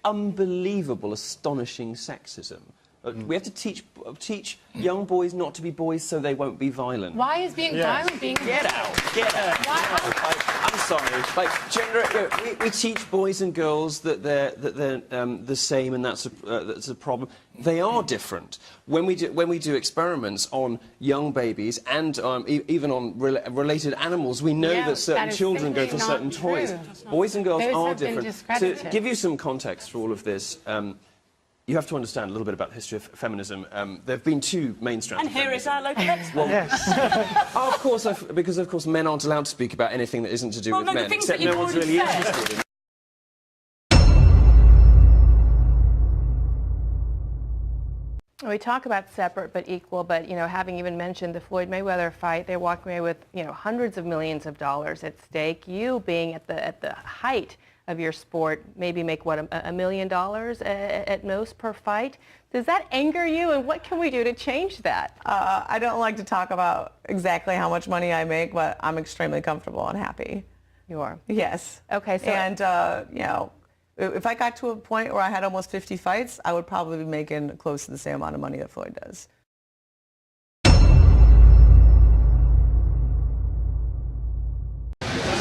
unbelievable, astonishing sexism. We have to teach young boys not to be boys so they won't be violent. Why is being violent being... Get out! I'm sorry. Like, we teach boys and girls that they're the same, and that's a problem. They are different. When we do experiments on young babies and even on related animals, we know that certain children go for certain toys. Boys and girls are different. To give you some context for all of this. You have to understand a little bit about the history of feminism. There have been two main strands. And here is our local expert. Well, yes. Of course, because of course men aren't allowed to speak about anything that isn't to do with men, except no one's really interested in. We talk about separate but equal, but, you know, having even mentioned the Floyd Mayweather fight, they walked away with, you know, hundreds of millions of dollars at stake. You being at the height of your sport, maybe make, what, $1 million at most per fight. Does that anger you, and what can we do to change that? I don't like to talk about exactly how much money I make, but I'm extremely comfortable and happy. You are? Yes. Okay, so... And, you know, if I got to a point where I had almost 50 fights, I would probably be making close to the same amount of money that Floyd does.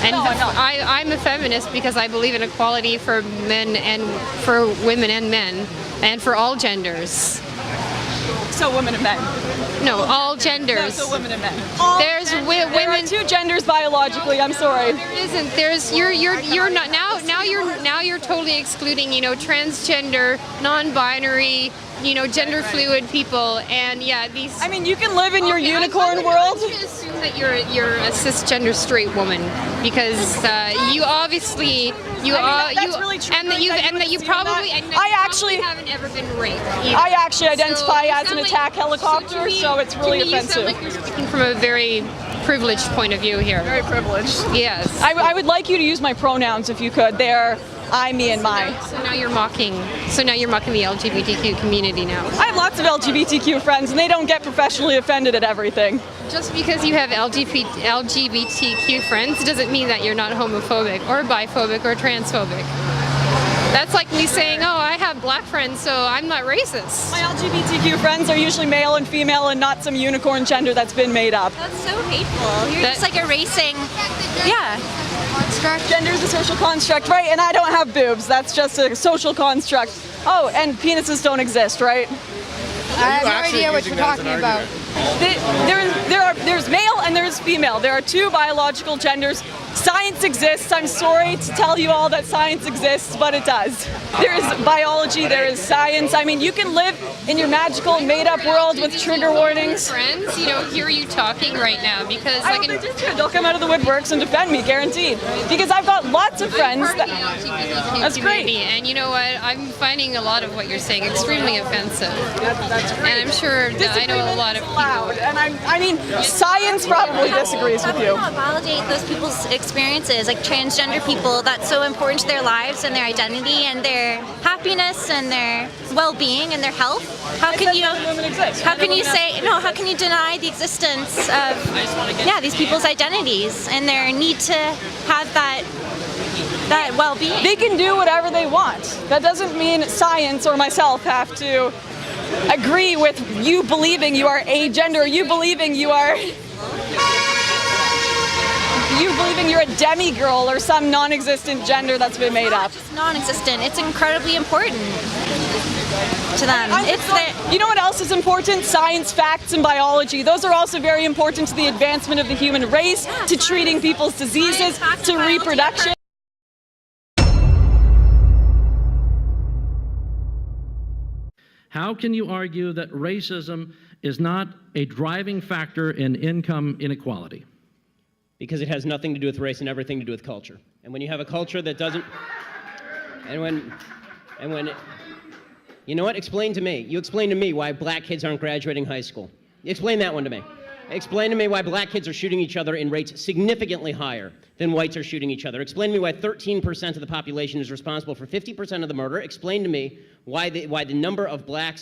And I'm a feminist because I believe in equality for men and for women and men, and for all genders. So women and men. No, all genders. No, so women and men. There's women. There are two genders biologically. I'm sorry. There isn't. There's you're not now you're totally excluding, you know, transgender, non-binary, you know, gender fluid people, and yeah, these. I mean, you can live in your unicorn world. I'm going to assume that you're a cisgender straight woman, because you obviously that's really true. and that you probably haven't ever been raped. Either. I actually identify as an attack helicopter, so it's really offensive. You sound like you're speaking from a very privileged point of view here. Very privileged. Yes. I would like you to use my pronouns if you could. They're I, me, and my. So now you're mocking the LGBTQ community now. I have lots of LGBTQ friends, and they don't get professionally offended at everything. Just because you have LGBTQ friends doesn't mean that you're not homophobic or biphobic or transphobic. That's like me saying, oh, I have black friends, so I'm not racist. My LGBTQ friends are usually male and female and not some unicorn gender that's been made up. That's so hateful. You're just like erasing, yeah. Construct. Gender is a social construct, right? And I don't have boobs. That's just a social construct. Oh, and penises don't exist, right? I have no idea what you're talking about. There's male and there's female. There are two biological genders. Science exists. I'm sorry to tell you all that science exists, but it does. There is biology, there is science. I mean, you can live in your magical, made-up world with trigger warnings. Friends, you know, hear you talking right now, because they'll come out of the woodworks and defend me, guaranteed. Because I've got lots of friends. That's great. And you know what? I'm finding a lot of what you're saying extremely offensive. That's great. And I'm sure that I know a lot of people. Loud. And I mean, science probably disagrees with you. Validate those people's experiences, like transgender people. That's so important to their lives and their identity and their happiness and their well-being and their health. How can you deny the existence of these people's identities and their need to have that well-being? They can do whatever they want. That doesn't mean science or myself have to agree with you believing you are a gender, you believing you're a demigirl or some non-existent gender that's been made up. It's not just non-existent, it's incredibly important to them. You know what else is important? Science, facts, and biology. Those are also very important to the advancement of the human race, to treating people's diseases, to reproduction. How can you argue that racism is not a driving factor in income inequality? Because it has nothing to do with race and everything to do with culture. And when you have a culture that doesn't, you know what? Explain to me. You explain to me why black kids aren't graduating high school. Explain that one to me. Explain to me why black kids are shooting each other in rates significantly higher than whites are shooting each other. Explain to me why 13% of the population is responsible for 50% of the murder. Explain to me why the number of black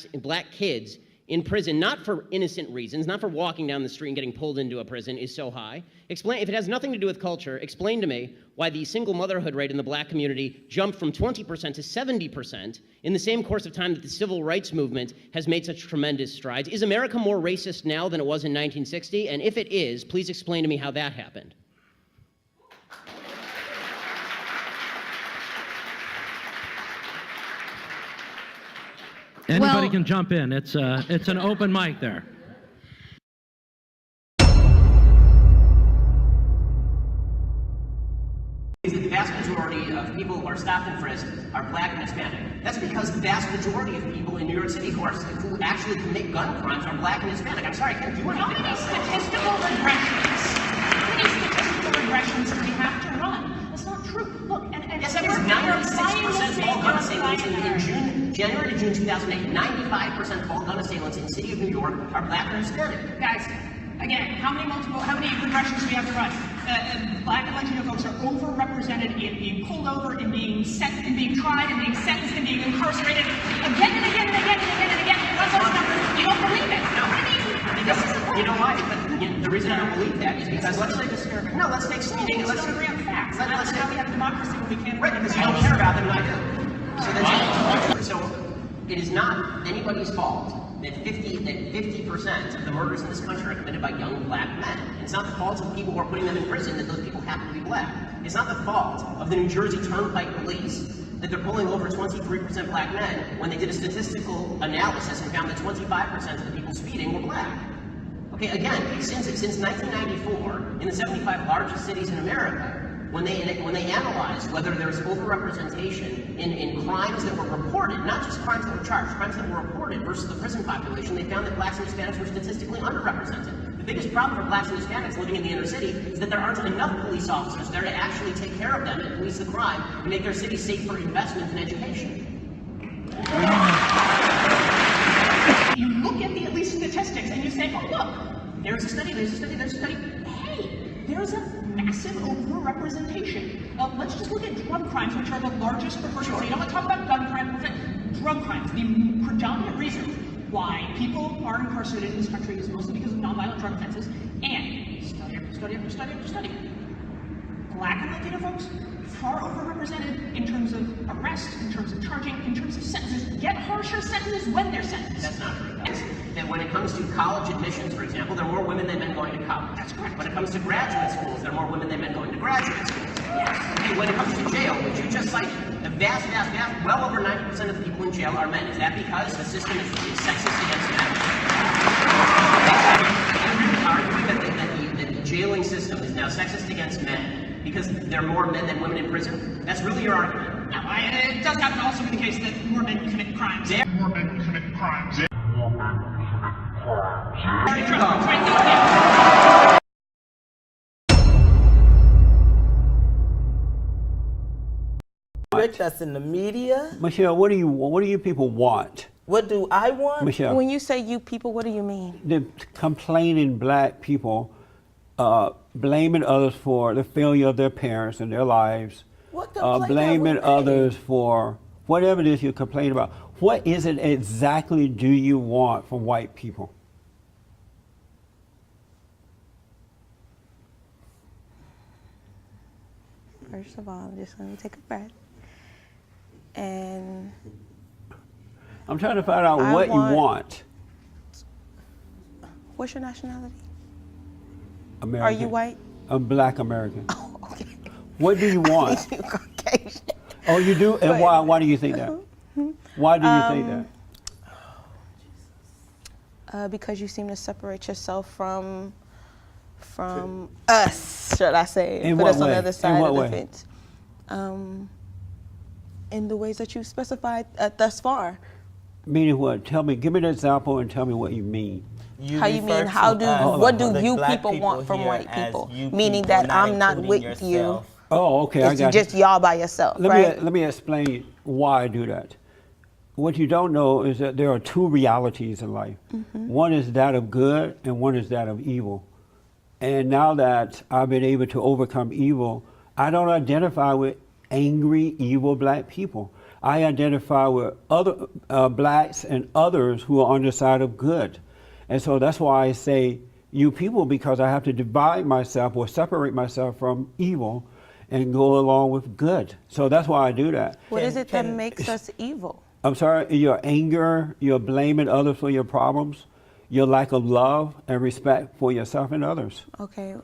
kids in prison, not for innocent reasons, not for walking down the street and getting pulled into a prison, is so high? Explain, if it has nothing to do with culture, explain to me why the single motherhood rate in the black community jumped from 20% to 70% in the same course of time that the civil rights movement has made such tremendous strides. Is America more racist now than it was in 1960? And if it is, please explain to me how that happened. Anybody can jump in. It's an open mic there. The vast majority of people who are stopped and frisked are black and Hispanic. That's because the vast majority of people in New York City who actually commit gun crimes are black and Hispanic. I'm sorry, I can't do anything about that. How many statistical regressions do we have to run? That's not true. Look, and yes, that was 96% of all gun assailants in January to June 2008. 95% of all gun assailants in the city of New York are black and Hispanic. guys, again, how many regressions do we have to run? Black and Latino folks are overrepresented in being pulled over, in being tried, in being sentenced, in being incarcerated again and again and again and again and again. You don't believe it. No. You know why? The reason I don't believe that is because let's take speeding. Let's agree on facts. That's how we have democracy when we can't. Right, because you don't care about them and I do. So it is not anybody's fault that 50% of the murders in this country are committed by young black men. It's not the fault of the people who are putting them in prison that those people happen to be black. It's not the fault of the New Jersey Turnpike Police that they're pulling over 23% black men when they did a statistical analysis and found that 25% of the people speeding were black. Okay, again, since 1994, in the 75 largest cities in America, when they analyzed whether there's overrepresentation in crimes that were reported, not just crimes that were charged, crimes that were reported versus the prison population, they found that blacks and Hispanics were statistically underrepresented. The biggest problem for blacks and Hispanics living in the inner city is that there aren't enough police officers there to actually take care of them and police the crime and make their city safe for investment and education. You look at the at least statistics and you say, oh look, there's a study. Hey, there's a massive overrepresentation. Let's just look at drug crimes, which are the largest proportion. So you don't want to talk about gun crimes, drug crimes. The predominant reason why people are incarcerated in this country is mostly because of nonviolent drug offenses. And study after study, black and Latino folks far overrepresented in terms of arrest, in terms of charging, in terms of sentences. Get harsher sentences when they're sentenced. That's not true. That when it comes to college admissions, for example, there are more women than men going to college. That's correct. When it comes to graduate schools, there are more women than men going to graduate schools. Yes. Okay, when it comes to jail, which you just cited, the vast, well over 90% of the people in jail are men. Is that because the system is sexist against men? You're really arguing that the jailing system is now sexist against men because there are more men than women in prison? That's really your argument. No, it does happen to also be the case that more men commit crimes. More men commit crimes. That's in the media. Michelle, what do you people want? What do I want? Michelle, When you say you people, what do you mean? the complaining black people blaming others for the failure of their parents and their lives, What complaint blaming have we made? others for whatever it is you complain about. What is it exactly do you want from white people? First of all, I'm just going to take a breath. And I'm trying to find out I what want- you want. what's your nationality? American. Are you white? I'm black American. Oh, okay. What do you want? You Caucasian. Oh, you do? And why do you think that? Why do you think that? Because you seem to separate yourself from us, should I say? In Put what us on way? the other side In what of the way? fence. In the ways that you've specified thus far. Meaning what? Tell me, give me an example and tell me what you mean. How you mean? What do you people want from white people? Meaning that I'm not with you. Oh, okay, I It's got you. just y'all by yourself, right? Let me explain why I do that. What you don't know is that there are two realities in life. Mm-hmm. One is that of good and one is that of evil. And now that I've been able to overcome evil, I don't identify with angry, evil black people. I identify with other blacks and others who are on the side of good. And so that's why I say you people, because I have to divide myself or separate myself from evil and go along with good. So that's why I do that. What is it that makes us evil? I'm sorry, your anger, your blaming others for your problems, your lack of love and respect for yourself and others. Okay.